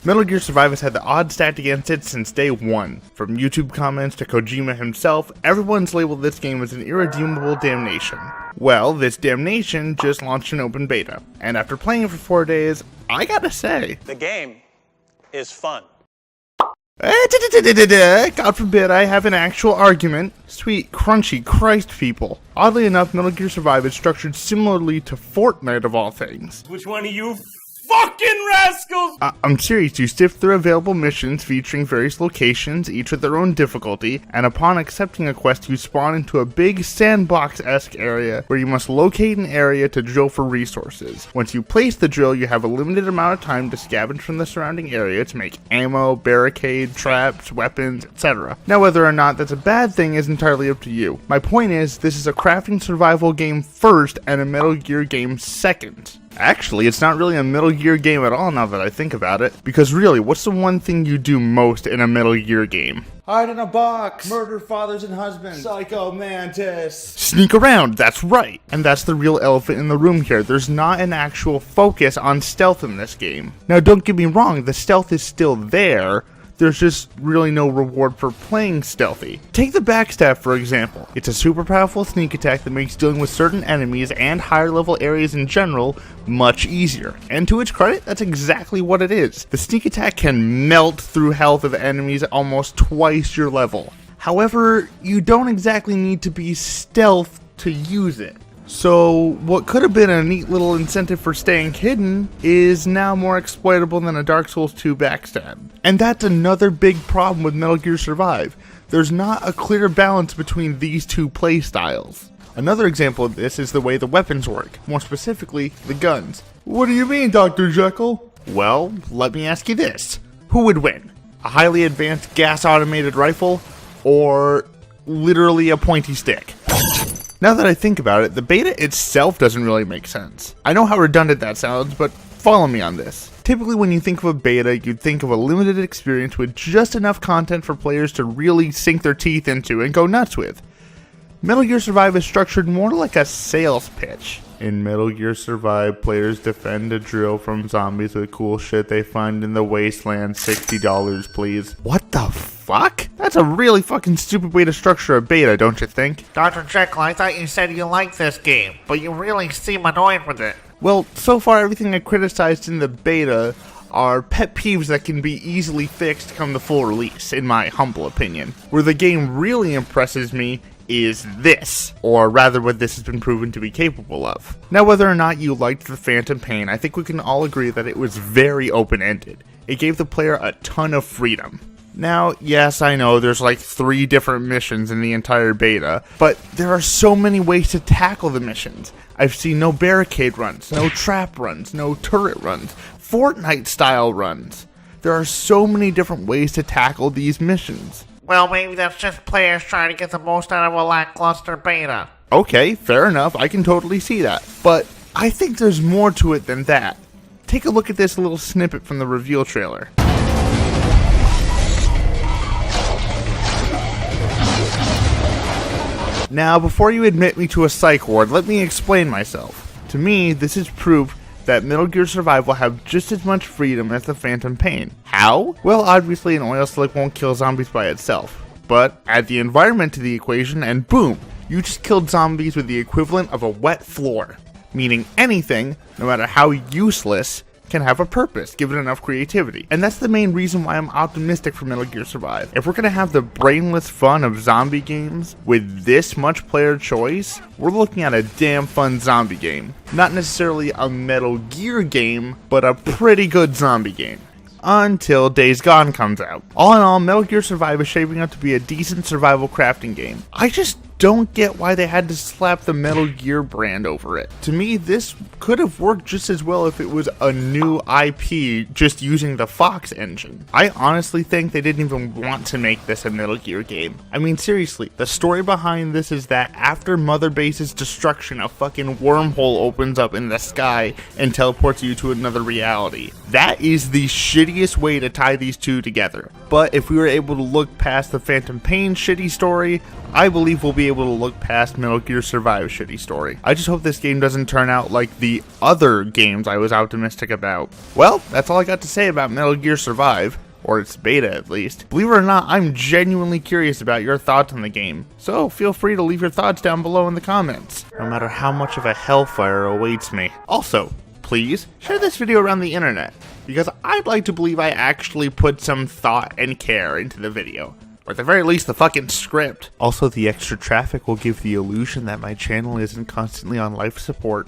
Metal Gear Survive has had the odds stacked against it since day one. From YouTube comments to Kojima himself, everyone's labeled this game as an irredeemable damnation. Well, this damnation just launched an open beta, and after playing it for 4 days, I gotta say, the game is fun. God forbid I have an actual argument. Sweet crunchy Christ, people. Oddly enough, Metal Gear Survive is structured similarly to Fortnite of all things. Which one of you fucking rascals? I'm serious, you sift through available missions featuring various locations, each with their own difficulty, and upon accepting a quest you spawn into a big sandbox-esque area where you must locate an area to drill for resources. Once you place the drill, you have a limited amount of time to scavenge from the surrounding area to make ammo, barricade, traps, weapons, etc. Now whether or not that's a bad thing is entirely up to you. My point is, this is a crafting survival game first and a Metal Gear game second. Actually, it's not really a Metal Gear game at all now that I think about it, because really, what's the one thing you do most in a Metal Gear game? Hide in a box, murder fathers and husbands, Psycho Mantis. Sneak around, that's right. And that's the real elephant in the room here. There's not an actual focus on stealth in this game. Now don't get me wrong, the stealth is still there. There's just really no reward for playing stealthy. Take the backstab for example. It's a super powerful sneak attack that makes dealing with certain enemies and higher level areas in general much easier. And to its credit, that's exactly what it is. The sneak attack can melt through health of enemies almost twice your level. However, you don't exactly need to be stealth to use it. So, what could have been a neat little incentive for staying hidden is now more exploitable than a Dark Souls 2 backstab. And that's another big problem with Metal Gear Survive. There's not a clear balance between these two playstyles. Another example of this is the way the weapons work, more specifically, the guns. What do you mean, Dr. Jekyl? Well, let me ask you this. Who would win? A highly advanced gas-automated rifle, or literally a pointy stick? Now that I think about it, the beta itself doesn't really make sense. I know how redundant that sounds, but follow me on this. Typically when you think of a beta, you'd think of a limited experience with just enough content for players to really sink their teeth into and go nuts with. Metal Gear Survive is structured more like a sales pitch. In Metal Gear Survive, players defend a drill from zombies with cool shit they find in the wasteland. $60, please. What the fuck? That's a really fucking stupid way to structure a beta, don't you think? Dr. Jekyll, I thought you said you liked this game, but you really seem annoyed with it. Well, so far everything I criticized in the beta are pet peeves that can be easily fixed come the full release, in my humble opinion. Where the game really impresses me is this, or rather what this has been proven to be capable of. Now whether or not you liked the Phantom Pain, I think we can all agree that it was very open-ended. It gave the player a ton of freedom. Now, yes, I know there's like 3 different missions in the entire beta, but there are so many ways to tackle the missions. I've seen no barricade runs, no trap runs, no turret runs, Fortnite style runs. There are so many different ways to tackle these missions. Well, maybe that's just players trying to get the most out of a lackluster beta. Okay, fair enough, I can totally see that. But I think there's more to it than that. Take a look at this little snippet from the reveal trailer. Now, before you admit me to a psych ward, let me explain myself. To me, this is proof that Metal Gear Survive will have just as much freedom as the Phantom Pain. How? Well, obviously an oil slick won't kill zombies by itself. But add the environment to the equation and boom, you just killed zombies with the equivalent of a wet floor. Meaning anything, no matter how useless, can have a purpose, given enough creativity. And that's the main reason why I'm optimistic for Metal Gear Survive. If we're gonna have the brainless fun of zombie games with this much player choice, we're looking at a damn fun zombie game. Not necessarily a Metal Gear game, but a pretty good zombie game. Until Days Gone comes out. All in all, Metal Gear Survive is shaping up to be a decent survival crafting game. I just don't get why they had to slap the Metal Gear brand over it. To me, this could have worked just as well if it was a new IP just using the Fox engine. I honestly think they didn't even want to make this a Metal Gear game. I mean, seriously, the story behind this is that after Mother Base's destruction, a fucking wormhole opens up in the sky and teleports you to another reality. That is the shittiest way to tie these two together. But if we were able to look past the Phantom Pain shitty story, I believe we'll be able to look past Metal Gear Survive's shitty story. I just hope this game doesn't turn out like the other games I was optimistic about. Well, that's all I got to say about Metal Gear Survive. Or its beta at least. Believe it or not, I'm genuinely curious about your thoughts on the game, so feel free to leave your thoughts down below in the comments, no matter how much of a hellfire awaits me. Also, please share this video around the internet, because I'd like to believe I actually put some thought and care into the video. Or at the very least, the fucking script. Also, the extra traffic will give the illusion that my channel isn't constantly on life support.